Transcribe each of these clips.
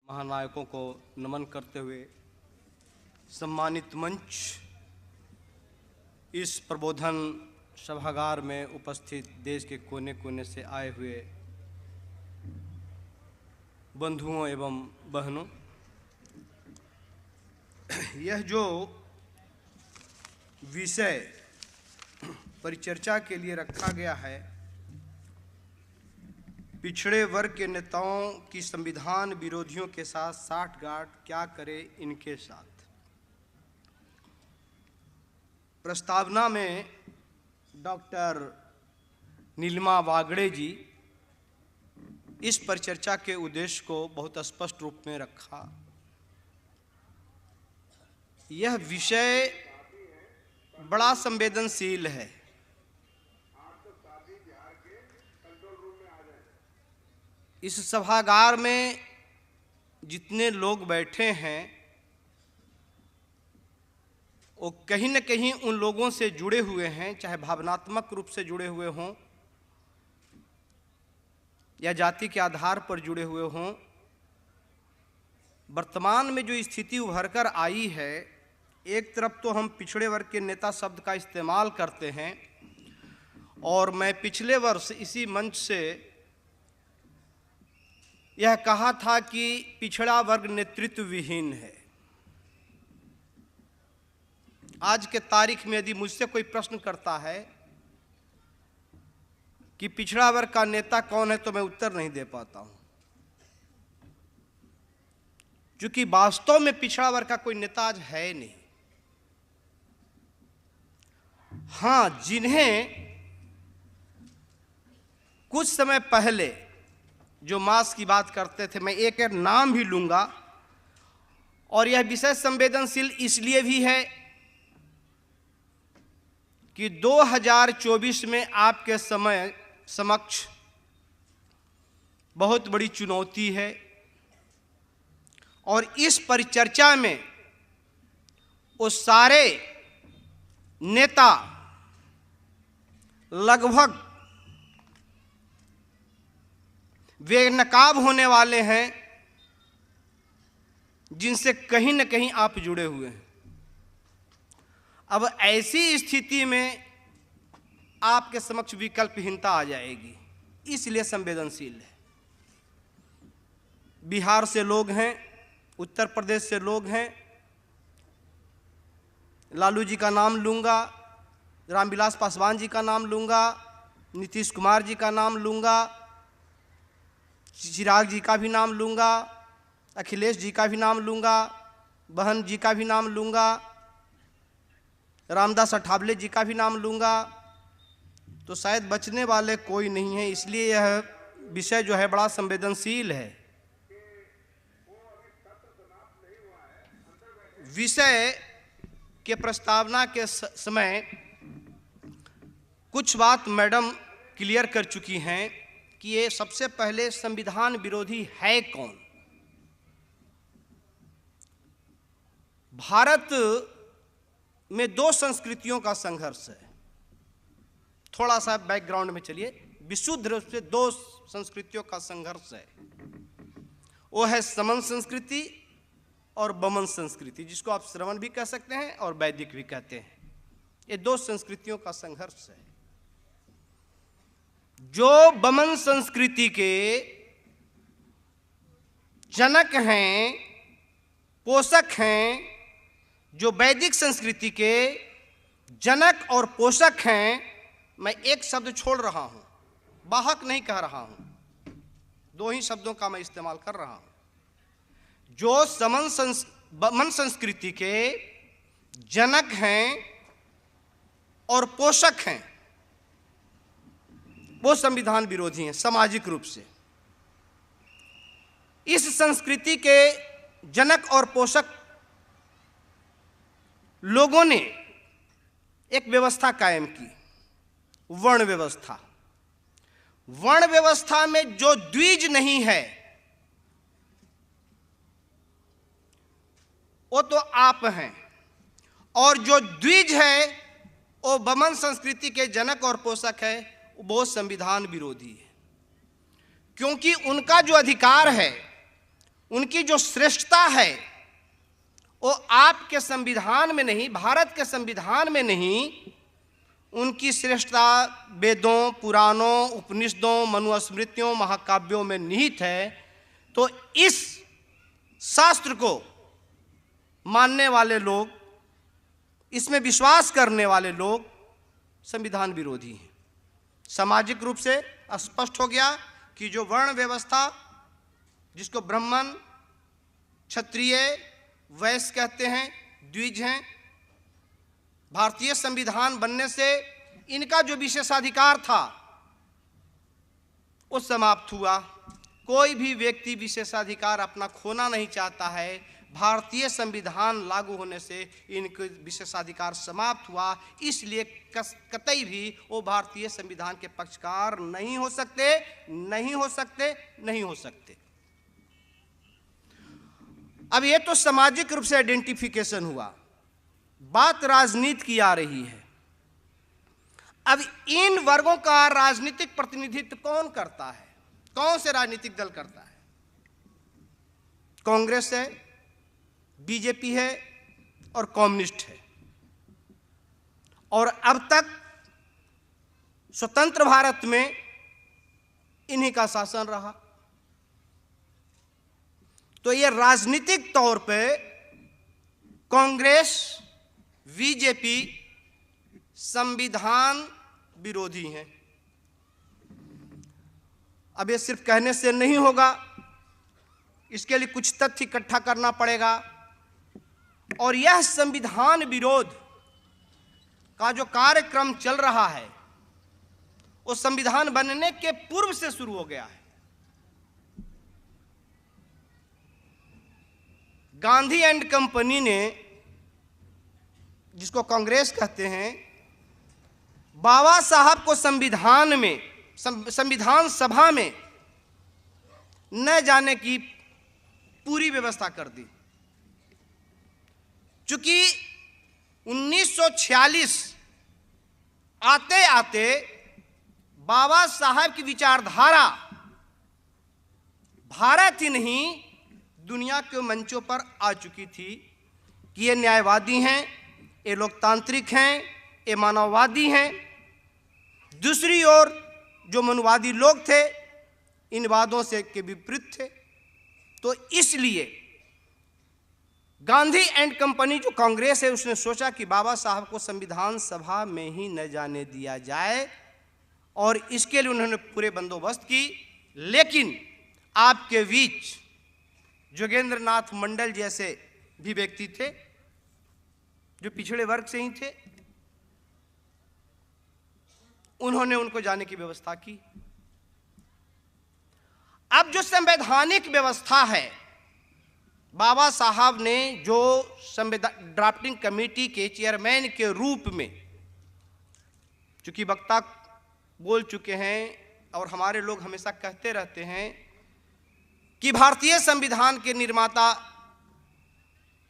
महानायकों को नमन करते हुए सम्मानित मंच, इस प्रबोधन सभागार में उपस्थित देश के कोने कोने से आए हुए बंधुओं एवं बहनों, यह जो विषय परिचर्चा के लिए रखा गया है, पिछड़े वर्ग के नेताओं की संविधान विरोधियों के साथ साठगांठ क्या करे इनके साथ। प्रस्तावना में डॉक्टर नीलिमा वागड़े जी इस परिचर्चा के उद्देश्य को बहुत स्पष्ट रूप में रखा। यह विषय बड़ा संवेदनशील है। इस सभागार में जितने लोग बैठे हैं वो कहीं न कहीं उन लोगों से जुड़े हुए हैं, चाहे भावनात्मक रूप से जुड़े हुए हों या जाति के आधार पर जुड़े हुए हों। वर्तमान में जो स्थिति उभर कर आई है, एक तरफ तो हम पिछड़े वर्ग के नेता शब्द का इस्तेमाल करते हैं, और मैं पिछले वर्ष इसी मंच से यह कहा था कि पिछड़ा वर्ग नेतृत्व विहीन है। आज के तारीख में यदि मुझसे कोई प्रश्न करता है कि पिछड़ा वर्ग का नेता कौन है, तो मैं उत्तर नहीं दे पाता हूं, क्योंकि वास्तव में पिछड़ा वर्ग का कोई नेता आज है नहीं। हां, जिन्हें कुछ समय पहले जो मास की बात करते थे, मैं एक एक नाम भी लूंगा, और यह विषय संवेदनशील इसलिए भी है कि 2024 में आपके समक्ष बहुत बड़ी चुनौती है, और इस परिचर्चा में वो सारे नेता लगभग बेनकाब होने वाले हैं, जिनसे कहीं न कहीं आप जुड़े हुए हैं। अब ऐसी स्थिति में आपके समक्ष विकल्पहीनता आ जाएगी, इसलिए संवेदनशील है। बिहार से लोग हैं, उत्तर प्रदेश से लोग हैं, लालू जी का नाम लूंगा, रामविलास पासवान जी का नाम लूंगा, नीतीश कुमार जी का नाम लूंगा, चिराग जी का भी नाम लूंगा, अखिलेश जी का भी नाम लूंगा, बहन जी का भी नाम लूंगा, रामदास अठावले जी का भी नाम लूंगा, तो शायद बचने वाले कोई नहीं है। इसलिए यह विषय जो है बड़ा संवेदनशील है। विषय के प्रस्तावना के समय कुछ बात मैडम क्लियर कर चुकी हैं कि ये सबसे पहले संविधान विरोधी है कौन। भारत में दो संस्कृतियों का संघर्ष है। थोड़ा सा बैकग्राउंड में चलिए। विशुद्ध रूप से दो संस्कृतियों का संघर्ष है। वो है समन संस्कृति और बमन संस्कृति, जिसको आप श्रवण भी कह सकते हैं और वैदिक भी कहते हैं। ये दो संस्कृतियों का संघर्ष है। जो बमन संस्कृति के जनक हैं, पोषक हैं, जो वैदिक संस्कृति के जनक और पोषक हैं, मैं एक शब्द छोड़ रहा हूं, वाहक नहीं कह रहा हूं, दो ही शब्दों का मैं इस्तेमाल कर रहा हूं। जो बमन संस्कृति के जनक हैं और पोषक हैं, वो संविधान विरोधी हैं सामाजिक रूप से। इस संस्कृति के जनक और पोषक लोगों ने एक व्यवस्था कायम की, वर्ण व्यवस्था। वर्ण व्यवस्था में जो द्विज नहीं है वो तो आप हैं, और जो द्विज है वो बमन संस्कृति के जनक और पोषक है, वो संविधान विरोधी है। क्योंकि उनका जो अधिकार है उनकी जो श्रेष्ठता है वो आपके संविधान में नहीं, भारत के संविधान में नहीं, उनकी श्रेष्ठता वेदों, पुराणों, उपनिषदों, मनुस्मृतियों, महाकाव्यों में निहित है। तो इस शास्त्र को मानने वाले लोग, इसमें विश्वास करने वाले लोग संविधान विरोधी हैं। सामाजिक रूप से स्पष्ट हो गया कि जो वर्ण व्यवस्था, जिसको ब्राह्मण, क्षत्रिय, वैश्य कहते हैं, द्विज हैं, भारतीय संविधान बनने से इनका जो विशेषाधिकार था वो समाप्त हुआ। कोई भी व्यक्ति विशेषाधिकार अपना खोना नहीं चाहता है। भारतीय संविधान लागू होने से इनके विशेषाधिकार समाप्त हुआ, इसलिए कतई भी वो भारतीय संविधान के पक्षकार नहीं हो सकते, नहीं हो सकते, नहीं हो सकते। अब ये तो सामाजिक रूप से आइडेंटिफिकेशन हुआ, बात राजनीति की आ रही है। अब इन वर्गों का राजनीतिक प्रतिनिधित्व कौन करता है? कौन से राजनीतिक दल करता है? कांग्रेस है, बीजेपी है और कम्युनिस्ट है। और अब तक स्वतंत्र भारत में इन्हीं का शासन रहा। तो ये राजनीतिक तौर पे कांग्रेस, बीजेपी संविधान विरोधी हैं। अब ये सिर्फ कहने से नहीं होगा, इसके लिए कुछ तथ्य इकट्ठा करना पड़ेगा। और यह संविधान विरोध का जो कार्यक्रम चल रहा है वो संविधान बनने के पूर्व से शुरू हो गया है। गांधी एंड कंपनी ने, जिसको कांग्रेस कहते हैं, बाबा साहब को संविधान में, संविधान सभा में न जाने की पूरी व्यवस्था कर दी। चूंकि 1946 आते आते बाबा साहब की विचारधारा भारत ही नहीं दुनिया के मंचों पर आ चुकी थी कि ये न्यायवादी हैं, ये लोकतांत्रिक हैं, ये मानववादी हैं। दूसरी ओर जो मनुवादी लोग थे इन वादों से के विपरीत थे। तो इसलिए गांधी एंड कंपनी जो कांग्रेस है उसने सोचा कि बाबा साहब को संविधान सभा में ही न जाने दिया जाए और इसके लिए उन्होंने पूरे बंदोबस्त की। लेकिन आपके बीच जोगेंद्र नाथ मंडल जैसे भी व्यक्ति थे जो पिछड़े वर्ग से ही थे, उन्होंने उनको जाने की व्यवस्था की। अब जो संवैधानिक व्यवस्था है, बाबा साहब ने जो संविधान ड्राफ्टिंग कमेटी के चेयरमैन के रूप में, चूंकि वक्ता बोल चुके हैं और हमारे लोग हमेशा कहते रहते हैं कि भारतीय संविधान के निर्माता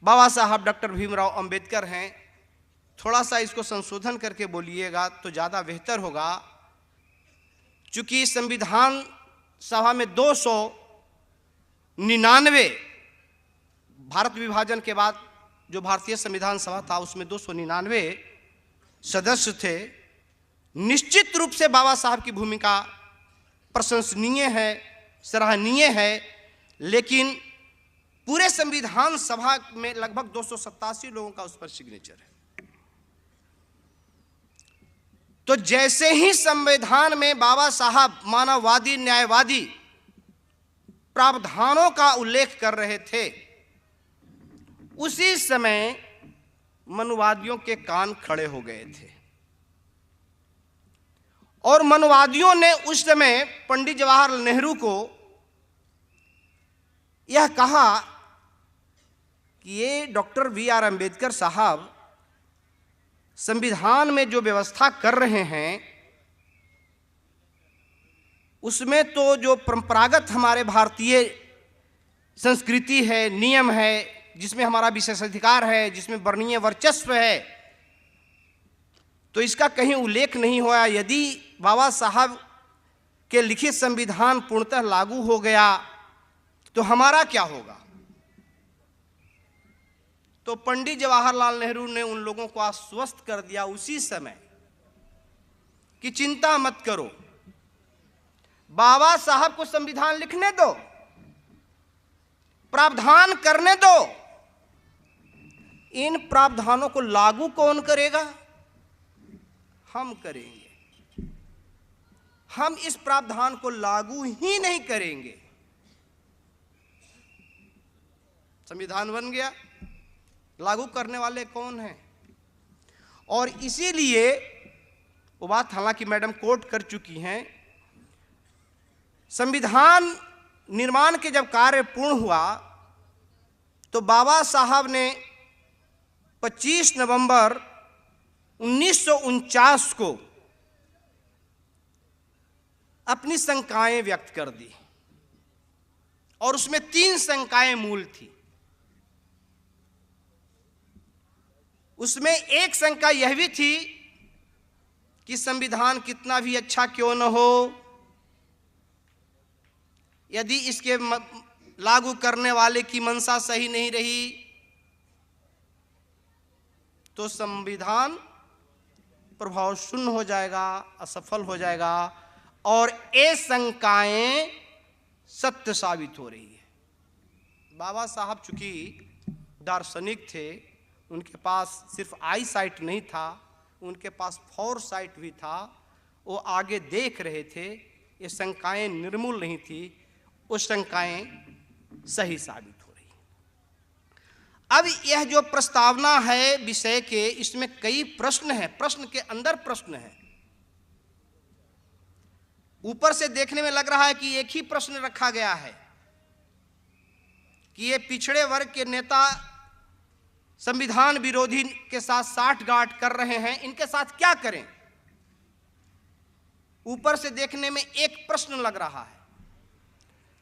बाबा साहब डॉक्टर भीमराव अंबेडकर हैं, थोड़ा सा इसको संशोधन करके बोलिएगा तो ज़्यादा बेहतर होगा। चूंकि संविधान सभा में 299, भारत विभाजन के बाद जो भारतीय संविधान सभा था उसमें 299 सदस्य थे। निश्चित रूप से बाबा साहब की भूमिका प्रशंसनीय है, सराहनीय है, लेकिन पूरे संविधान सभा में लगभग 287 लोगों का उस पर सिग्नेचर है। तो जैसे ही संविधान में बाबा साहब मानववादी, न्यायवादी प्रावधानों का उल्लेख कर रहे थे, उसी समय मनुवादियों के कान खड़े हो गए थे और मनुवादियों ने उस समय पंडित जवाहरलाल नेहरू को यह कहा कि ये डॉक्टर बी.आर. अंबेडकर साहब संविधान में जो व्यवस्था कर रहे हैं उसमें तो जो परंपरागत हमारे भारतीय संस्कृति है, नियम है, जिसमें हमारा विशेषाधिकार है, जिसमें वर्णीय वर्चस्व है, तो इसका कहीं उल्लेख नहीं हुआ। यदि बाबा साहब के लिखित संविधान पूर्णतः लागू हो गया तो हमारा क्या होगा? तो पंडित जवाहरलाल नेहरू ने उन लोगों को आश्वस्त कर दिया उसी समय कि चिंता मत करो, बाबा साहब को संविधान लिखने दो, प्रावधान करने दो। इन प्रावधानों को लागू कौन करेगा? हम करेंगे। हम इस प्रावधान को लागू ही नहीं करेंगे। संविधान बन गया, लागू करने वाले कौन हैं? और इसीलिए वो बात हालांकि मैडम कोट कर चुकी हैं, संविधान निर्माण के जब कार्य पूर्ण हुआ तो बाबा साहब ने 25 नवंबर 1949 को अपनी शंकाएं व्यक्त कर दी और उसमें 3 शंकाएं मूल थी। उसमें एक शंका यह भी थी कि संविधान कितना भी अच्छा क्यों न हो, यदि इसके लागू करने वाले की मंशा सही नहीं रही तो संविधान प्रभाव शून्य हो जाएगा, असफल हो जाएगा। और ये शंकाएं सत्य साबित हो रही है। बाबा साहब चूंकि दार्शनिक थे, उनके पास सिर्फ आई साइट नहीं था, उनके पास फोर साइट भी था। वो आगे देख रहे थे, ये शंकाएं निर्मूल नहीं थी, वो शंकाएं सही साबित हो रही। अब यह जो प्रस्तावना है विषय के, इसमें कई प्रश्न हैं, प्रश्न के अंदर प्रश्न है। ऊपर से देखने में लग रहा है कि एक ही प्रश्न रखा गया है कि ये पिछड़े वर्ग के नेता संविधान विरोधी के साथ साठगांठ कर रहे हैं, इनके साथ क्या करें। ऊपर से देखने में एक प्रश्न लग रहा है,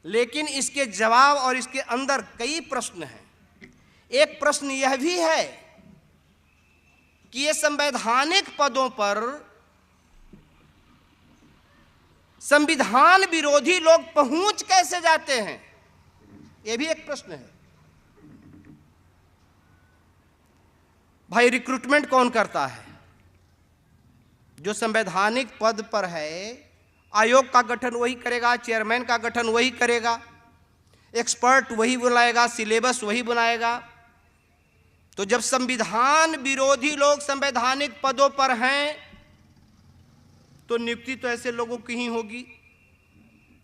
लेकिन इसके जवाब और इसके अंदर कई प्रश्न हैं। एक प्रश्न यह भी है कि ये संवैधानिक पदों पर संविधान विरोधी लोग पहुंच कैसे जाते हैं, यह भी एक प्रश्न है। भाई रिक्रूटमेंट कौन करता है? जो संवैधानिक पद पर है, आयोग का गठन वही करेगा, चेयरमैन का गठन वही करेगा, एक्सपर्ट वही बुलाएगा, सिलेबस वही बनाएगा। तो जब संविधान विरोधी लोग संवैधानिक पदों पर हैं तो नियुक्ति तो ऐसे लोगों की ही होगी,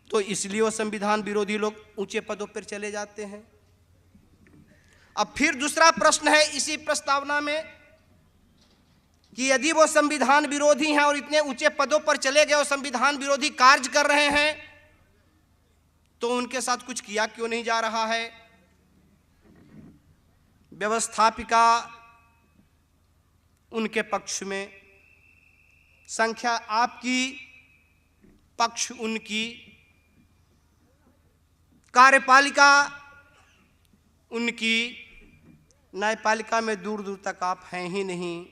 तो इसलिए वो संविधान विरोधी लोग ऊंचे पदों पर चले जाते हैं। अब फिर दूसरा प्रश्न है इसी प्रस्तावना में कि यदि वो संविधान विरोधी हैं और इतने ऊंचे पदों पर चले गए और संविधान विरोधी कार्य कर रहे हैं, तो उनके साथ कुछ किया क्यों नहीं जा रहा है? व्यवस्थापिका उनके पक्ष में, संख्या आपकी, पक्ष उनकी, कार्यपालिका उनकी, न्यायपालिका में दूर दूर तक आप हैं ही नहीं,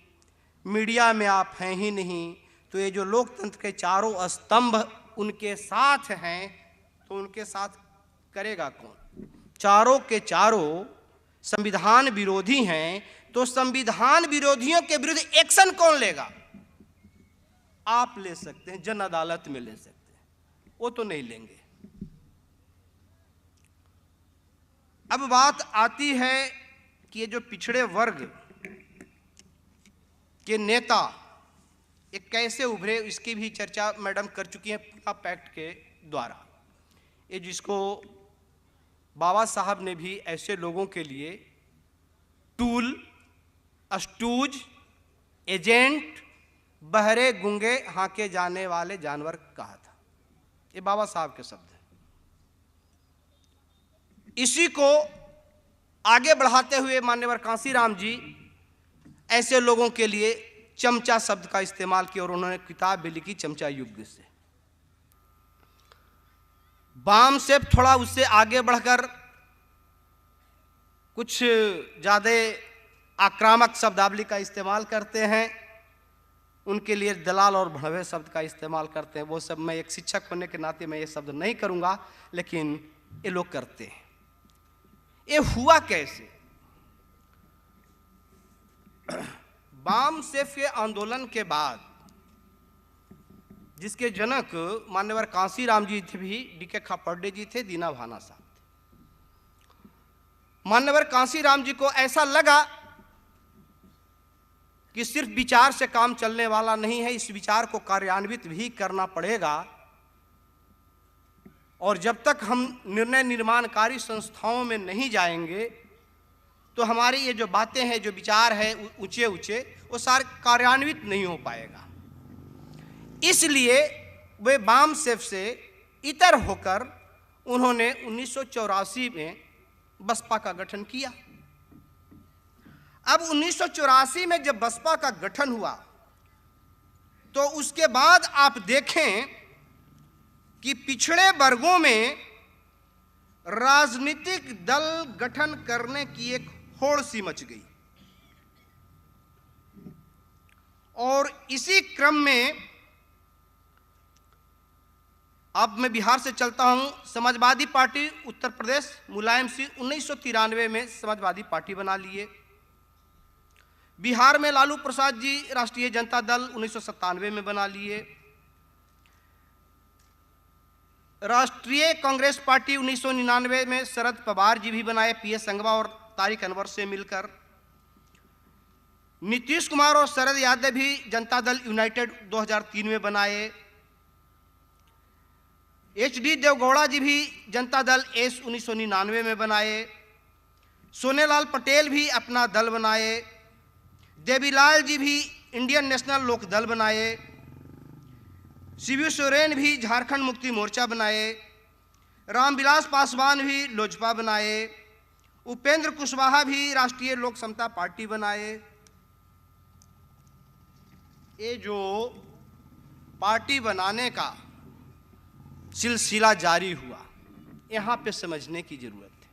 मीडिया में आप हैं ही नहीं। तो ये जो लोकतंत्र के चारों स्तंभ उनके साथ हैं, तो उनके साथ करेगा कौन? चारों के चारों संविधान विरोधी हैं, तो संविधान विरोधियों के विरुद्ध एक्शन कौन लेगा? आप ले सकते हैं, जन अदालत में ले सकते हैं, वो तो नहीं लेंगे। अब बात आती है कि ये जो पिछड़े वर्ग के नेता ये कैसे उभरे, इसकी भी चर्चा मैडम कर चुकी हैं पूना पैक्ट के द्वारा। ये जिसको बाबा साहब ने भी ऐसे लोगों के लिए टूल, अस्टूज, एजेंट, बहरे गूंगे हाके जाने वाले जानवर कहा था। ये बाबा साहब के शब्द हैं। इसी को आगे बढ़ाते हुए माननीय कांसीराम जी ऐसे लोगों के लिए चमचा शब्द का इस्तेमाल किया और उन्होंने किताब भी लिखी चमचा युग से। बाम से थोड़ा उससे आगे बढ़कर कुछ ज़्यादा आक्रामक शब्दावली का इस्तेमाल करते हैं, उनके लिए दलाल और भड़वे शब्द का इस्तेमाल करते हैं। वो सब मैं एक शिक्षक होने के नाते मैं ये शब्द नहीं करूँगा, लेकिन ये लोग करते हैं। ये हुआ कैसे? वामसेफ के आंदोलन के बाद, जिसके जनक मान्यवर कांसीराम जी थे, भी डीके खापर्डे जी थे, दीना भाना साहब थे। मान्यवर कांसीराम जी को ऐसा लगा कि सिर्फ विचार से काम चलने वाला नहीं है, इस विचार को कार्यान्वित भी करना पड़ेगा, और जब तक हम निर्णय निर्माणकारी संस्थाओं में नहीं जाएंगे तो हमारी ये जो बातें हैं, जो विचार है ऊंचे ऊंचे, वो सारे कार्यान्वित नहीं हो पाएगा। इसलिए वे वामसेफ से इतर होकर उन्होंने 1984 में बसपा का गठन किया। अब 1984 में जब बसपा का गठन हुआ तो उसके बाद आप देखें कि पिछड़े वर्गों में राजनीतिक दल गठन करने की एक होड़ सी मच गई, और इसी क्रम में अब मैं बिहार से चलता हूं। समाजवादी पार्टी उत्तर प्रदेश, मुलायम सिंह 1993 में समाजवादी पार्टी बना लिए। बिहार में लालू प्रसाद जी राष्ट्रीय जनता दल 1997 में बना लिए। राष्ट्रीय कांग्रेस पार्टी 1999 में शरद पवार जी भी बनाए, पीएस संगवा और तारिक अनवर से मिलकर। नीतीश कुमार और शरद यादव भी जनता दल यूनाइटेड 2003 में बनाए। एचडी देवगौड़ा जी भी जनता दल एस 1999 में बनाए। सोनेलाल पटेल भी अपना दल बनाए। देवीलाल जी भी इंडियन नेशनल लोक दल बनाए। शिबू सोरेन भी झारखंड मुक्ति मोर्चा बनाए। रामविलास पासवान भी लोजपा बनाए। उपेंद्र कुशवाहा भी राष्ट्रीय लोक समता पार्टी बनाए। ये जो पार्टी बनाने का सिलसिला जारी हुआ, यहां पे समझने की जरूरत है।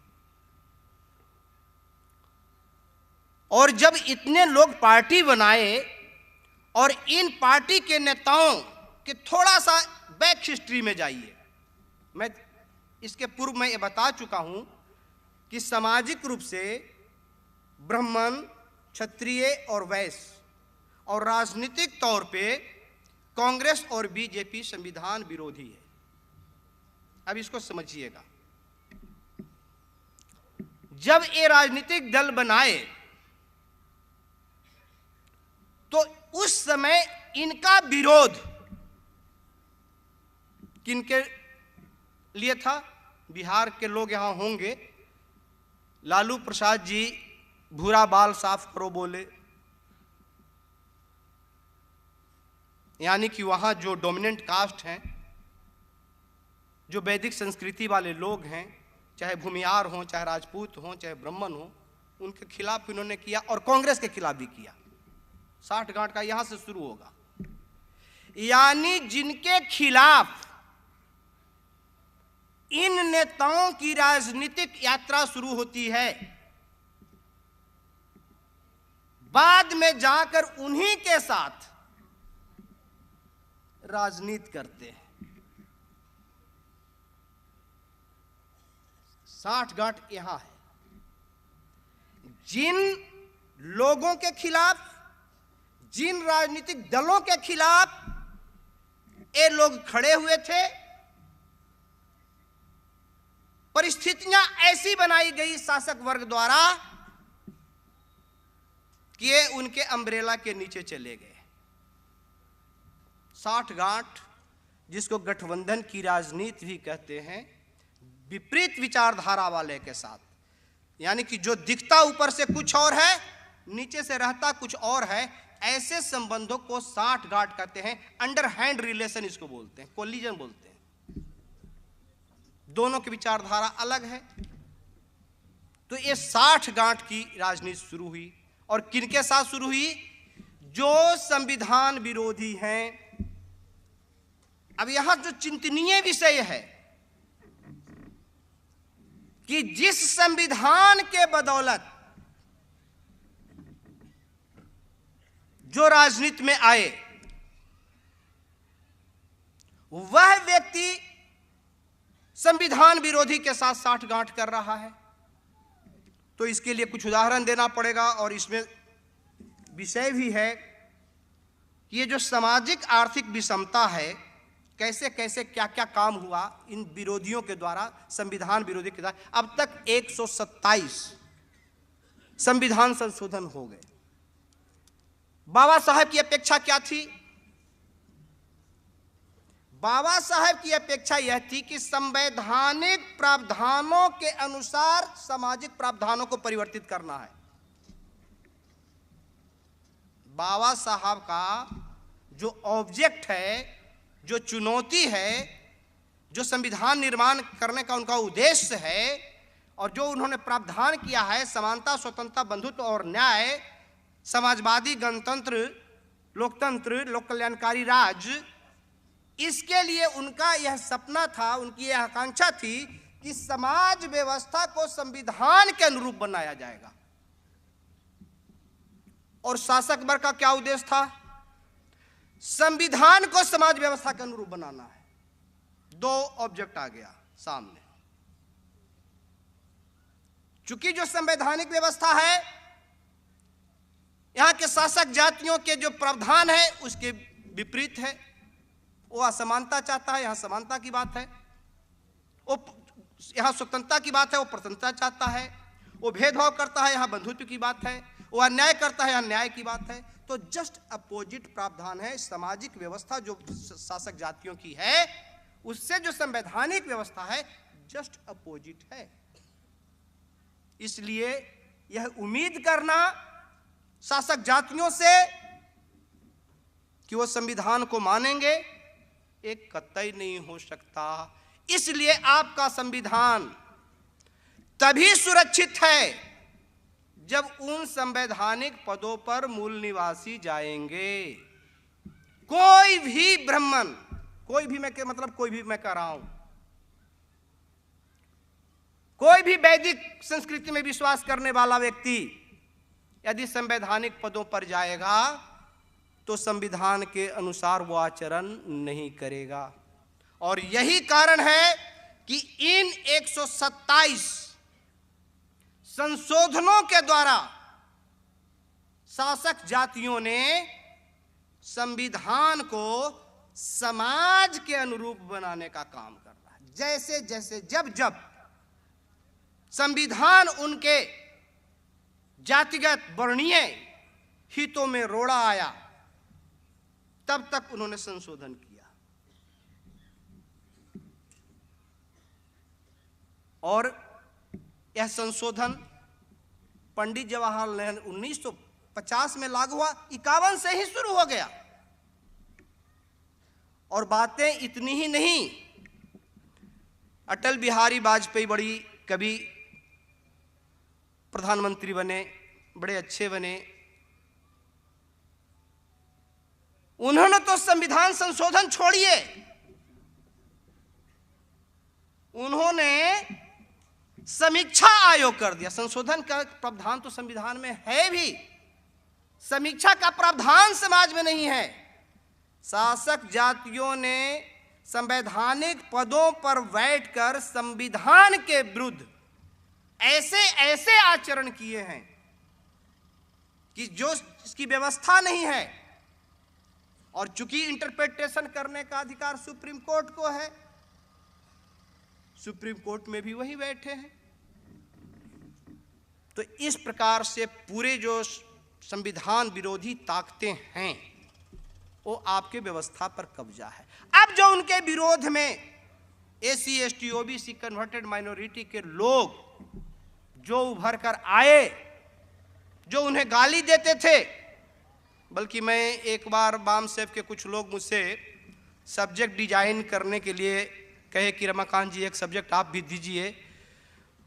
और जब इतने लोग पार्टी बनाए और इन पार्टी के नेताओं के थोड़ा सा बैक हिस्ट्री में जाइए। मैं इसके पूर्व में ये बता चुका हूं कि सामाजिक रूप से ब्राह्मण, क्षत्रिय और वैश्य, और राजनीतिक तौर पे कांग्रेस और बीजेपी संविधान विरोधी है। अब इसको समझिएगा। जब ये राजनीतिक दल बनाए तो उस समय इनका विरोध किनके लिए था? बिहार के लोग यहां होंगे, लालू प्रसाद जी भूरा बाल साफ करो बोले, यानी कि वहां जो डोमिनेंट कास्ट हैं, जो वैदिक संस्कृति वाले लोग हैं, चाहे भूमियार हों, चाहे राजपूत हों, चाहे ब्राह्मण हों, उनके खिलाफ इन्होंने किया और कांग्रेस के खिलाफ भी किया। 60 गांठ का यहां से शुरू होगा। यानी जिनके खिलाफ इन नेताओं की राजनीतिक यात्रा शुरू होती है, बाद में जाकर उन्हीं के साथ राजनीति करते हैं। 60 गांठ यहां है। जिन लोगों के खिलाफ, जिन राजनीतिक दलों के खिलाफ ये लोग खड़े हुए थे, परिस्थितियां ऐसी बनाई गई शासक वर्ग द्वारा कि ये उनके अम्ब्रेला के नीचे चले गए। 60 गांठ, जिसको गठबंधन की राजनीति भी कहते हैं, विपरीत विचारधारा वाले के साथ, यानी कि जो दिखता ऊपर से कुछ और है, नीचे से रहता कुछ और है, ऐसे संबंधों को 60 गांठ कहते हैं। अंडर हैंड रिलेशन इसको बोलते हैं, कोलिजन बोलते हैं। दोनों की विचारधारा अलग है। तो ये 60 गांठ की राजनीति शुरू हुई, और किनके साथ शुरू हुई? जो संविधान विरोधी हैं। अब यहां जो चिंतनीय विषय है कि जिस संविधान के बदौलत जो राजनीति में आए, वह व्यक्ति संविधान विरोधी के साथ साठगांठ कर रहा है। तो इसके लिए कुछ उदाहरण देना पड़ेगा और इसमें विषय भी है कि ये जो सामाजिक आर्थिक विषमता है, कैसे कैसे क्या क्या काम हुआ इन विरोधियों के द्वारा, संविधान विरोधी के द्वारा। अब तक 127 संविधान संशोधन हो गए। बाबा साहब की अपेक्षा क्या थी? बाबा साहब की अपेक्षा यह थी कि संवैधानिक प्रावधानों के अनुसार सामाजिक प्रावधानों को परिवर्तित करना है। बाबा साहब का जो ऑब्जेक्ट है, जो चुनौती है, जो संविधान निर्माण करने का उनका उद्देश्य है और जो उन्होंने प्रावधान किया है, समानता, स्वतंत्रता, बंधुत्व और न्याय, समाजवादी गणतंत्र, लोकतंत्र, लोक कल्याणकारी राज्य, इसके लिए उनका यह सपना था, उनकी यह आकांक्षा थी कि समाज व्यवस्था को संविधान के अनुरूप बनाया जाएगा। और शासक वर्ग का क्या उद्देश्य था? संविधान को समाज व्यवस्था के अनुरूप बनाना है। दो ऑब्जेक्ट आ गया सामने। चूंकि जो संवैधानिक व्यवस्था है, यहां के शासक जातियों के जो प्रावधान है उसके विपरीत है। वो असमानता चाहता है, यहां समानता की बात है। वो यहां स्वतंत्रता की बात है, वो स्वतंत्रता चाहता है। वो भेदभाव करता है, यहां बंधुत्व की बात है। वो अन्याय करता है, यहां न्याय की बात है। तो जस्ट अपोजिट प्रावधान है। सामाजिक व्यवस्था जो शासक जातियों की है, उससे जो संवैधानिक व्यवस्था है जस्ट अपोजिट है। इसलिए यह उम्मीद करना शासक जातियों से कि वो संविधान को मानेंगे, एक कतई नहीं हो सकता। इसलिए आपका संविधान तभी सुरक्षित है जब उन संवैधानिक पदों पर मूल निवासी जाएंगे। कोई भी ब्राह्मण, कोई भी मैं कह रहा हूं, कोई भी वैदिक संस्कृति में विश्वास करने वाला व्यक्ति यदि संवैधानिक पदों पर जाएगा तो संविधान के अनुसार वो आचरण नहीं करेगा। और यही कारण है कि इन 127 संशोधनों के द्वारा शासक जातियों ने संविधान को समाज के अनुरूप बनाने का काम कर रहा है। जैसे जैसे जब जब संविधान उनके जातिगत वर्णीय हितों में रोड़ा आया, तब तक उन्होंने संशोधन किया। और यह संशोधन पंडित जवाहरलाल नेहरू 1950 में लागू हुआ, 51 से ही शुरू हो गया। और बातें इतनी ही नहीं, अटल बिहारी वाजपेयी बड़ी कभी प्रधानमंत्री बने, बड़े अच्छे बने। उन्होंने तो संविधान संशोधन छोड़िए, उन्होंने समीक्षा आयोग कर दिया। संशोधन का प्रावधान तो संविधान में है भी, समीक्षा का प्रावधान समाज में नहीं है। शासक जातियों ने संवैधानिक पदों पर बैठकर संविधान के विरुद्ध ऐसे ऐसे आचरण किए हैं कि जो इसकी व्यवस्था नहीं है। और चूंकि इंटरप्रिटेशन करने का अधिकार सुप्रीम कोर्ट को है, सुप्रीम कोर्ट में भी वही बैठे हैं। तो इस प्रकार से पूरे जो संविधान विरोधी ताकतें हैं वो आपके व्यवस्था पर कब्जा है। अब जो उनके विरोध में AC, ST, OBC, converted minority के लोग जो उभर कर आए, जो उन्हें गाली देते थे, बल्कि मैं एक बार बाम साहब के कुछ लोग मुझसे सब्जेक्ट डिजाइन करने के लिए कहे कि रमाकांत जी एक सब्जेक्ट आप भी दीजिए।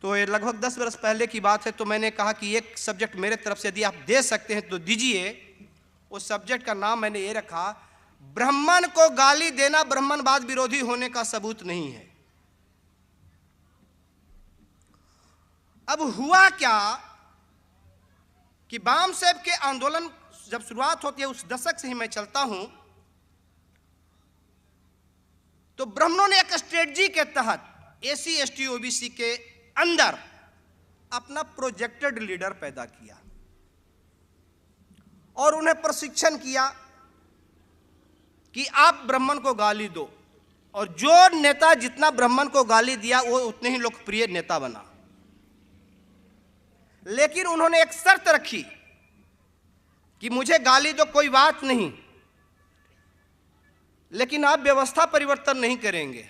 तो ये लगभग 10 वर्ष पहले की बात है। तो मैंने कहा कि एक सब्जेक्ट मेरे तरफ से यदि आप दे सकते हैं तो दीजिए। उस सब्जेक्ट का नाम मैंने ये रखा, ब्राह्मण को गाली देना ब्राह्मणवाद विरोधी होने का सबूत नहीं है। अब हुआ क्या कि बाम साहब के आंदोलन जब शुरुआत होती है, उस दशक से ही मैं चलता हूं, तो ब्राह्मणों ने एक स्ट्रेटजी के तहत एसी एसटी ओबीसी के अंदर अपना प्रोजेक्टेड लीडर पैदा किया और उन्हें प्रशिक्षण किया कि आप ब्राह्मण को गाली दो, और जो नेता जितना ब्राह्मण को गाली दिया वो उतने ही लोकप्रिय नेता बना। लेकिन उन्होंने एक शर्त रखी कि मुझे गाली दो कोई बात नहीं, लेकिन आप व्यवस्था परिवर्तन नहीं करेंगे,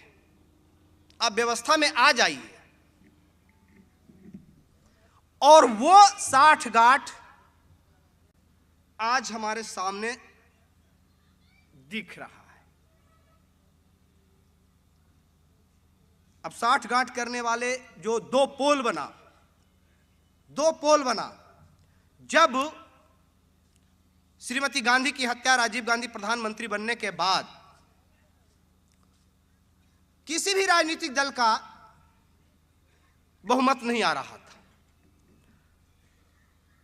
आप व्यवस्था में आ जाइए। और वो साठगांठ आज हमारे सामने दिख रहा है। अब साठगांठ करने वाले जो दो पोल बना, जब श्रीमती गांधी की हत्या, राजीव गांधी प्रधानमंत्री बनने के बाद किसी भी राजनीतिक दल का बहुमत नहीं आ रहा था,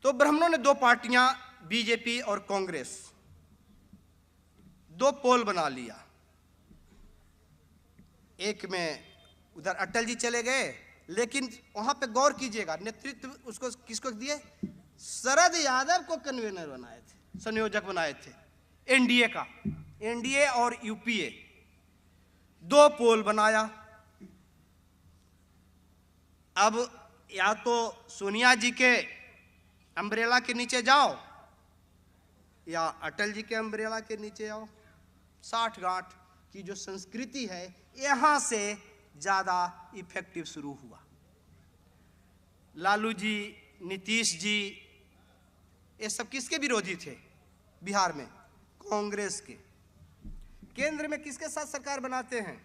तो ब्राह्मणों ने दो पार्टियां, बीजेपी और कांग्रेस, दो पोल बना लिया। एक में उधर अटल जी चले गए, लेकिन वहां पे गौर कीजिएगा, नेतृत्व उसको किसको दिए? शरद यादव को कन्वीनर बनाए थे, संयोजक बनाए थे एनडीए का। एनडीए और यूपीए, दो पोल बनाया। अब या तो सोनिया जी के अम्ब्रेला के नीचे जाओ या अटल जी के अम्ब्रेला के नीचे आओ। साठगांठ की जो संस्कृति है यहां से ज्यादा इफेक्टिव शुरू हुआ। लालू जी, नीतीश जी, ये सब किसके विरोधी थे? बिहार में कांग्रेस के। केंद्र में किसके साथ सरकार बनाते हैं?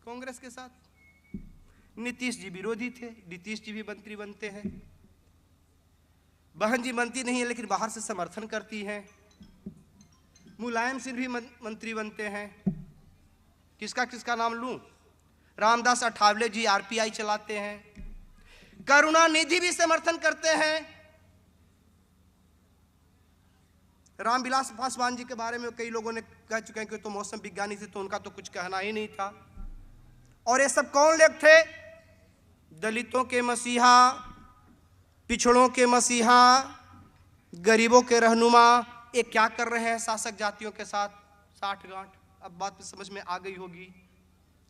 कांग्रेस के साथ। नीतीश जी विरोधी थे, नीतीश जी भी मंत्री बनते हैं। बहन जी बनती नहीं है लेकिन बाहर से समर्थन करती हैं। मुलायम सिंह भी मंत्री बनते हैं। किसका किसका नाम लूं? रामदास अठावले जी आरपीआई चलाते हैं। करुणानिधि भी समर्थन करते हैं। रामविलास पासवान जी के बारे में कई लोगों ने कह चुके हैं कि तो मौसम विज्ञानी थे, तो उनका तो कुछ कहना ही नहीं था। और ये सब कौन लोग थे? दलितों के मसीहा, पिछड़ों के मसीहा, गरीबों के रहनुमा। ये क्या कर रहे हैं शासक जातियों के साथ? साठगांठ। अब बात समझ में आ गई होगी।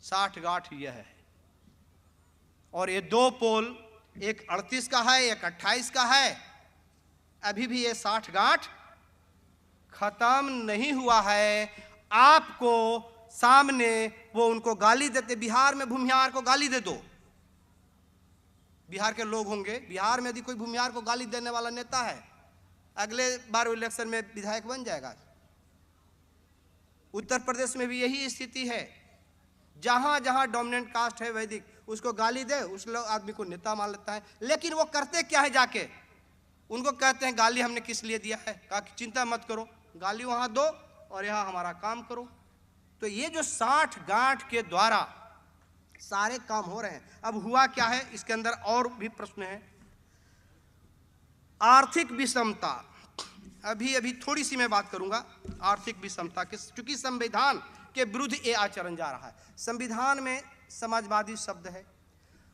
साठगांठ यह है। और ये दो पोल, एक 38 का है, एक 28 का है। अभी भी ये साठगांठ खत्म नहीं हुआ है। आपको सामने वो उनको गाली देते। बिहार में भूमिहार को गाली दे दो, बिहार के लोग होंगे, बिहार में यदि कोई भूमिहार को गाली देने वाला नेता है, अगले बार इलेक्शन में विधायक बन जाएगा। उत्तर प्रदेश में भी यही स्थिति है। जहां जहां डोमिनेंट कास्ट है वैदिक, उसको गाली दे, उस लोग आदमी को नेता मान लेता है। लेकिन वो करते क्या है? जाके उनको कहते हैं गाली हमने किस लिए दिया है? कहा कि चिंता मत करो, गाली वहां दो और यहां हमारा काम करो। तो ये जो साठगांठ के द्वारा सारे काम हो रहे हैं। अब हुआ क्या है, इसके अंदर और भी प्रश्न है। आर्थिक विषमता, अभी थोड़ी सी मैं बात करूंगा आर्थिक विषमता के, क्योंकि संविधान के विरुद्ध ये आचरण जा रहा है। संविधान में समाजवादी शब्द है,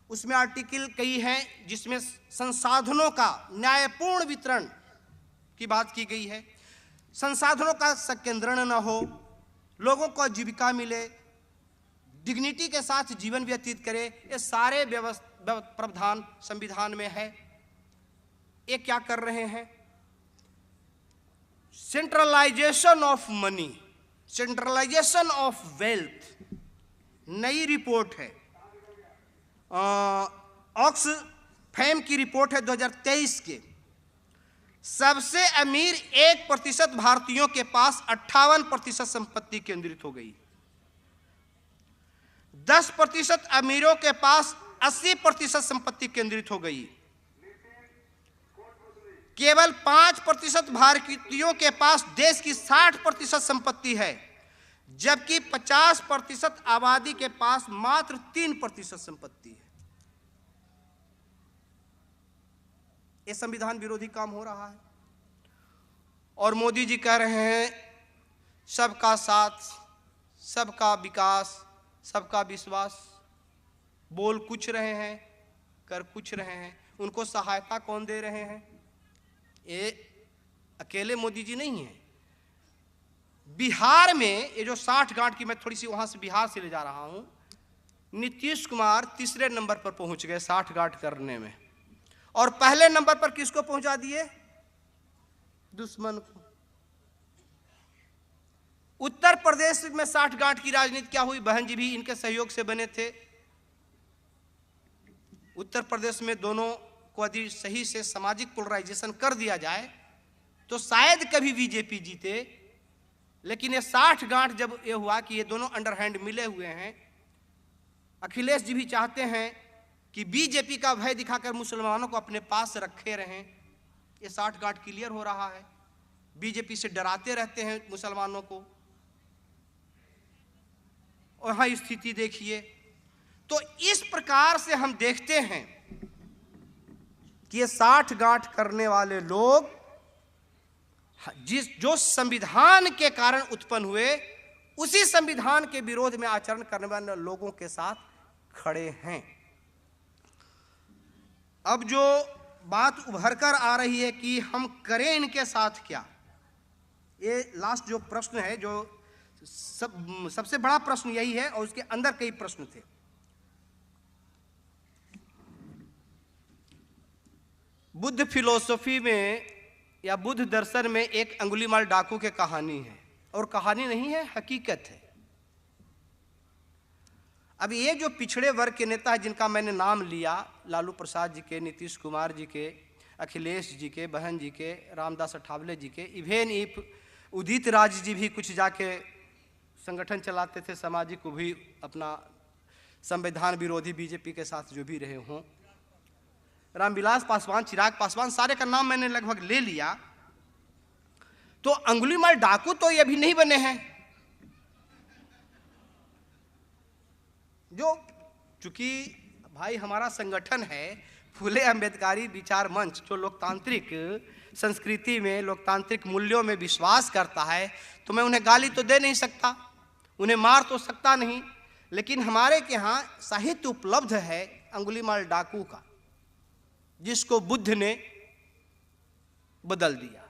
उसमें आर्टिकल कई हैं जिसमें संसाधनों का न्यायपूर्ण वितरण की बात की गई है। संसाधनों का संकेंद्रण न हो, लोगों को जीविका मिले, डिग्निटी के साथ जीवन व्यतीत करे, ये सारे प्रावधान संविधान में है। ये क्या कर रहे हैं? Centralisation of money, centralisation of wealth. नई रिपोर्ट है, ऑक्सफैम की रिपोर्ट है 2023 के। सबसे अमीर 1% भारतीयों के पास 58% संपत्ति केंद्रित हो गई। 10% अमीरों के पास 80% संपत्ति केंद्रित हो गई। केवल 5% भारतीयों के पास देश की 60% संपत्ति है, जबकि 50% आबादी के पास मात्र 3% संपत्ति है। ये संविधान विरोधी काम हो रहा है। और मोदी जी कह रहे हैं सबका साथ सबका विकास, सबका विश्वास, बोल कुछ रहे हैं, कर कुछ रहे हैं। उनको सहायता कौन दे रहे हैं? ये अकेले मोदी जी नहीं है। बिहार में ये जो 60 गांठ की, मैं थोड़ी सी वहां से बिहार से ले जा रहा हूं, नीतीश कुमार तीसरे नंबर पर पहुंच गए 60 गांठ करने में, और पहले नंबर पर किसको पहुंचा दिए? दुश्मन को। उत्तर प्रदेश में 60 गांठ की राजनीति क्या हुई? बहन जी भी इनके सहयोग से बने थे। उत्तर प्रदेश में दोनों को यदि सही से सामाजिक पोलराइजेशन कर दिया जाए तो शायद कभी बीजेपी जीते। लेकिन ये 60 गांठ जब ये हुआ कि ये दोनों अंडरहैंड मिले हुए हैं, अखिलेश जी भी चाहते हैं कि बीजेपी का भय दिखाकर मुसलमानों को अपने पास रखे रहें। ये 60 गांठ क्लियर हो रहा है। बीजेपी से डराते रहते हैं मुसलमानों को। और यहाँ स्थिति देखिए। तो इस प्रकार से हम देखते हैं कि ये 60 गांठ करने वाले लोग जो संविधान के कारण उत्पन्न हुए, उसी संविधान के विरोध में आचरण करने वाले लोगों के साथ खड़े हैं। अब जो बात उभर कर आ रही है कि हम करें इनके साथ क्या, ये लास्ट जो प्रश्न है, जो सबसे बड़ा प्रश्न यही है, और उसके अंदर कई प्रश्न थे। बुद्ध फिलोसफी में या बुद्ध दर्शन में एक अंगुलीमाल डाकू की कहानी है, और कहानी नहीं है, हकीकत है। अब ये जो पिछड़े वर्ग के नेता है जिनका मैंने नाम लिया, लालू प्रसाद जी के, नीतीश कुमार जी के, अखिलेश जी के, बहन जी के, रामदास अठावले जी के, इवेन इफ उदित राज जी भी कुछ जाके संगठन चलाते थे सामाजिक, को भी अपना संविधान विरोधी बीजेपी के साथ जो भी रहे हों, रामविलास पासवान, चिराग पासवान, सारे का नाम मैंने लगभग ले लिया। तो अंगुलीमाल डाकू तो ये भी नहीं बने हैं। जो चूंकि भाई हमारा संगठन है फूले अंबेडकरी विचार मंच, जो लोकतांत्रिक संस्कृति में, लोकतांत्रिक मूल्यों में विश्वास करता है, तो मैं उन्हें गाली तो दे नहीं सकता, उन्हें मार तो सकता नहीं। लेकिन हमारे के यहाँ साहित्य उपलब्ध है अंगुलीमाल डाकू का, जिसको बुद्ध ने बदल दिया।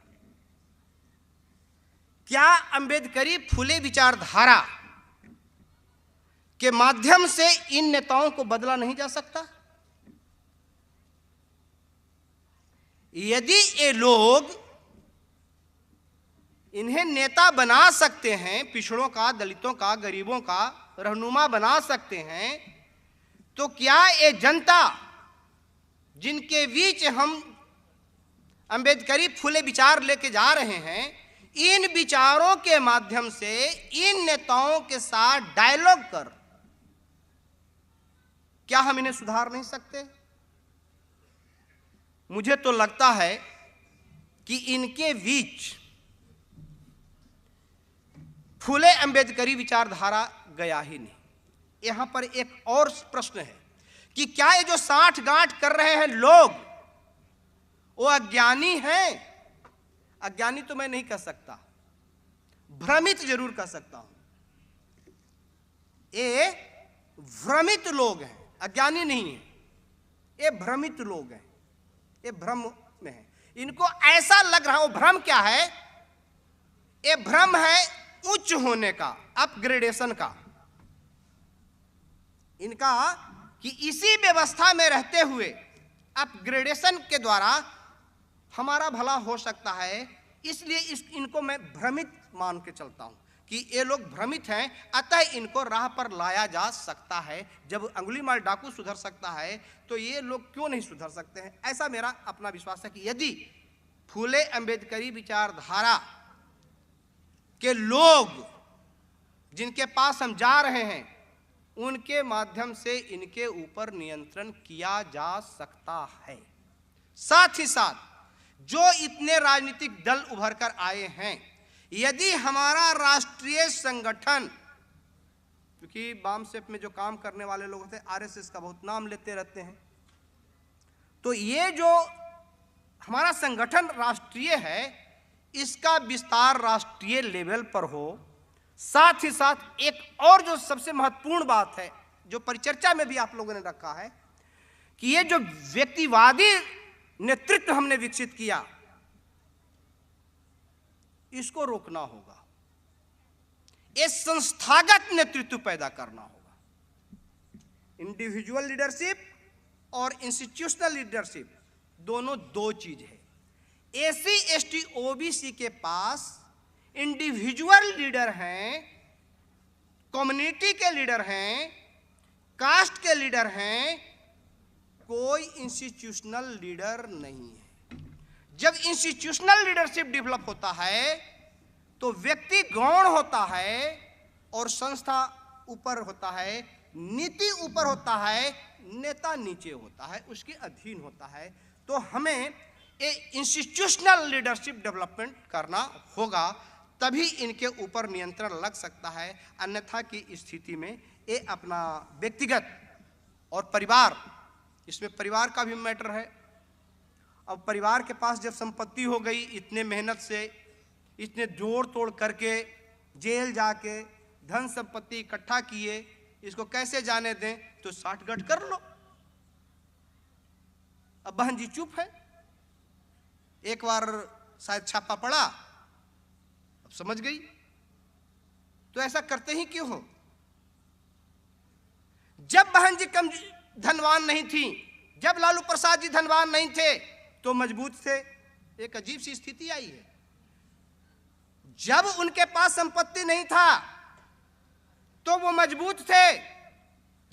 क्या अंबेडकरी फूले विचारधारा के माध्यम से इन नेताओं को बदला नहीं जा सकता? यदि ये लोग इन्हें नेता बना सकते हैं, पिछड़ों का, दलितों का, गरीबों का रहनुमा बना सकते हैं, तो क्या ये जनता जिनके बीच हम अंबेडकरी फूले विचार लेके जा रहे हैं, इन विचारों के माध्यम से इन नेताओं के साथ डायलॉग कर, क्या हम इन्हें सुधार नहीं सकते? मुझे तो लगता है कि इनके बीच फूले अंबेडकरी विचारधारा गया ही नहीं। यहां पर एक और प्रश्न है कि क्या ये जो 60 गांठ कर रहे हैं लोग, वो अज्ञानी हैं? अज्ञानी तो मैं नहीं कह सकता, भ्रमित जरूर कह सकता हूं। ये भ्रमित लोग हैं, अज्ञानी नहीं है। ये भ्रमित लोग हैं, ये भ्रम में है। इनको ऐसा लग रहा है, वो भ्रम क्या है? ये भ्रम है उच्च होने का, अपग्रेडेशन का, इनका कि इसी व्यवस्था में रहते हुए अपग्रेडेशन के द्वारा हमारा भला हो सकता है। इसलिए इनको मैं भ्रमित मान के चलता हूं कि ये लोग भ्रमित हैं, अतः इनको राह पर लाया जा सकता है। जब अंगुलीमाल डाकू सुधर सकता है तो ये लोग क्यों नहीं सुधर सकते हैं? ऐसा मेरा अपना विश्वास है कि यदि फूले अंबेडकरी विचारधारा के लोग जिनके पास हम जा रहे हैं, उनके माध्यम से इनके ऊपर नियंत्रण किया जा सकता है। साथ ही साथ जो इतने राजनीतिक दल उभर कर आए हैं, यदि हमारा राष्ट्रीय संगठन, क्योंकि बामसेप में जो काम करने वाले लोग थे, आरएसएस का बहुत नाम लेते रहते हैं, तो ये जो हमारा संगठन राष्ट्रीय है, इसका विस्तार राष्ट्रीय लेवल पर हो, साथ ही साथ एक और जो सबसे महत्वपूर्ण बात है, जो परिचर्चा में भी आप लोगों ने रखा है, कि ये जो व्यक्तिवादी नेतृत्व हमने विकसित किया, इसको रोकना होगा। ये संस्थागत नेतृत्व पैदा करना होगा। इंडिविजुअल लीडरशिप और इंस्टीट्यूशनल लीडरशिप दोनों दो चीज है। एससी एसटी ओबीसी के पास इंडिविजुअल लीडर हैं, कम्युनिटी के लीडर हैं, कास्ट के लीडर हैं, कोई इंस्टीट्यूशनल लीडर नहीं है। जब इंस्टीट्यूशनल लीडरशिप डेवलप होता है तो व्यक्ति गौण होता है और संस्था ऊपर होता है, नीति ऊपर होता है, नेता नीचे होता है, उसके अधीन होता है। तो हमें ये इंस्टीट्यूशनल लीडरशिप डेवलपमेंट करना होगा, तभी इनके ऊपर नियंत्रण लग सकता है। अन्यथा की स्थिति में ये अपना व्यक्तिगत और परिवार, इसमें परिवार का भी मैटर है। अब परिवार के पास जब संपत्ति हो गई, इतने मेहनत से, इतने जोड़ तोड़ करके, जेल जाके धन संपत्ति इकट्ठा किए, इसको कैसे जाने दें? तो साठगांठ कर लो। अब बहन जी चुप है, एक बार शायद छापा पड़ा, अब समझ गई। तो ऐसा करते ही क्यों हो? जब बहन जी कम धनवान नहीं थी, जब लालू प्रसाद जी धनवान नहीं थे, तो मजबूत थे। एक अजीब सी स्थिति आई है। जब उनके पास संपत्ति नहीं था तो वो मजबूत थे,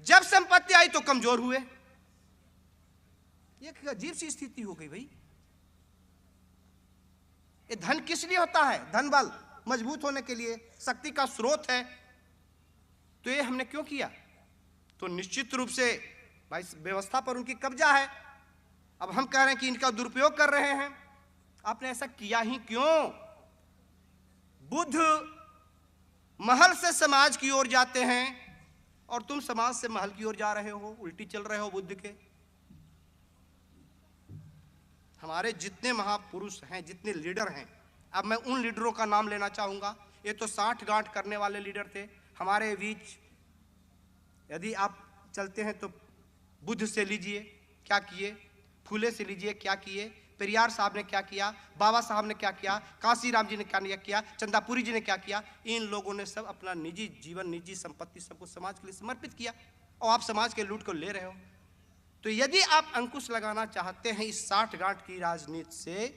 जब संपत्ति आई तो कमजोर हुए। एक अजीब सी स्थिति हो गई भाई। ये धन किस लिए होता है? धन बल मजबूत होने के लिए, शक्ति का स्रोत है। तो ये हमने क्यों किया? तो निश्चित रूप से भाई व्यवस्था पर उनकी कब्जा है। अब हम कह रहे हैं कि इनका दुरुपयोग कर रहे हैं। आपने ऐसा किया ही क्यों? बुद्ध महल से समाज की ओर जाते हैं और तुम समाज से महल की ओर जा रहे हो, उल्टी चल रहे हो बुद्ध के। हमारे जितने महापुरुष हैं, जितने लीडर हैं, अब मैं उन लीडरों का नाम लेना चाहूंगा। ये तो साठगांठ करने वाले लीडर थे हमारे बीच। यदि आप चलते हैं तो बुद्ध से लीजिए क्या किए, फूले से लीजिए क्या किए, पेरियार साहब ने क्या किया, बाबा साहब ने क्या किया, काशीराम जी ने क्या किया, चंदापुरी जी ने क्या किया। इन लोगों ने सब अपना निजी जीवन, निजी संपत्ति सबको समाज के लिए समर्पित किया, और आप समाज के लूट को ले रहे हो। तो यदि आप अंकुश लगाना चाहते हैं इस साठगांठ की राजनीति से,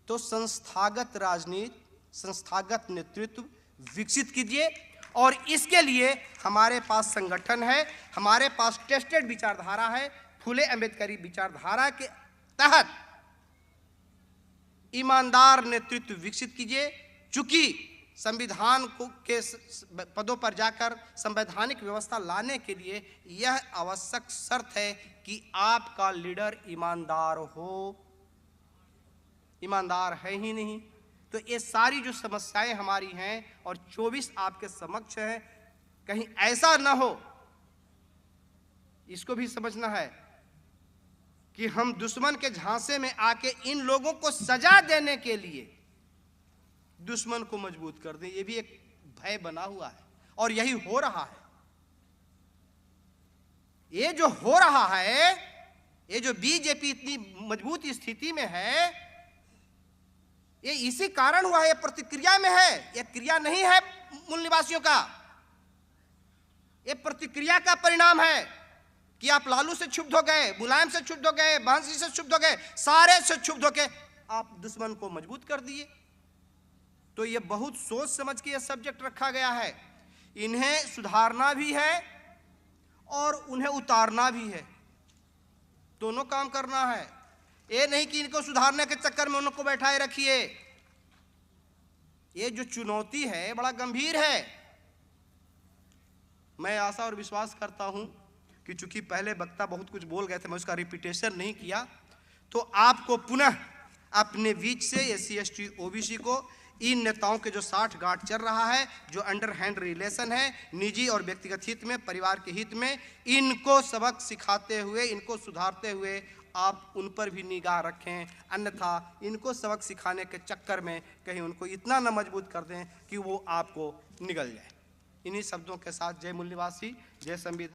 तो संस्थागत राजनीति, संस्थागत नेतृत्व विकसित कीजिए। और इसके लिए हमारे पास संगठन है, हमारे पास टेस्टेड विचारधारा है। फूले अंबेडकरी विचारधारा के तहत ईमानदार नेतृत्व विकसित कीजिए। चूंकि संविधान को के पदों पर जाकर संवैधानिक व्यवस्था लाने के लिए यह आवश्यक शर्त है कि आपका लीडर ईमानदार हो। ईमानदार है ही नहीं तो ये सारी जो समस्याएं हमारी हैं और 24 आपके समक्ष हैं, कहीं ऐसा ना हो, इसको भी समझना है कि हम दुश्मन के झांसे में आके इन लोगों को सजा देने के लिए दुश्मन को मजबूत कर दें। ये भी एक भय बना हुआ है और यही हो रहा है। ये जो हो रहा है, ये जो बीजेपी इतनी मजबूत स्थिति में है, ये इसी कारण हुआ है। ये प्रतिक्रिया में है, ये क्रिया नहीं है मूल निवासियों का। ये प्रतिक्रिया का परिणाम है कि आप लालू से क्षुब्ध हो गए, मुलायम से क्षुब्ध हो गए, बंसी से क्षुब्ध हो गए, सारे से क्षुब्ध हो गए, आप दुश्मन को मजबूत कर दिए। तो ये बहुत सोच समझ के ये सब्जेक्ट रखा गया है। इन्हें सुधारना भी है और उन्हें उतारना भी है, दोनों काम करना है। ये नहीं कि इनको सुधारने के चक्कर में उनको बैठाए रखिए। ये जो चुनौती है बड़ा गंभीर है। मैं आशा और विश्वास करता हूं कि चूंकि पहले वक्ता बहुत कुछ बोल गए थे, मैं उसका रिपीटेशन नहीं किया, तो आपको पुनः अपने बीच से एससी एसटी ओबीसी को इन नेताओं के जो साठगांठ चल रहा है, जो अंडर हैंड रिलेशन है, निजी और व्यक्तिगत हित में, परिवार के हित में, इनको सबक सिखाते हुए, इनको सुधारते हुए आप उन पर भी निगाह रखें, अन्यथा इनको सबक सिखाने के चक्कर में कहीं उनको इतना न मजबूत कर दें कि वो आपको निगल जाए। इन्हीं शब्दों के साथ जय मूल्यवासी, जय संविधान।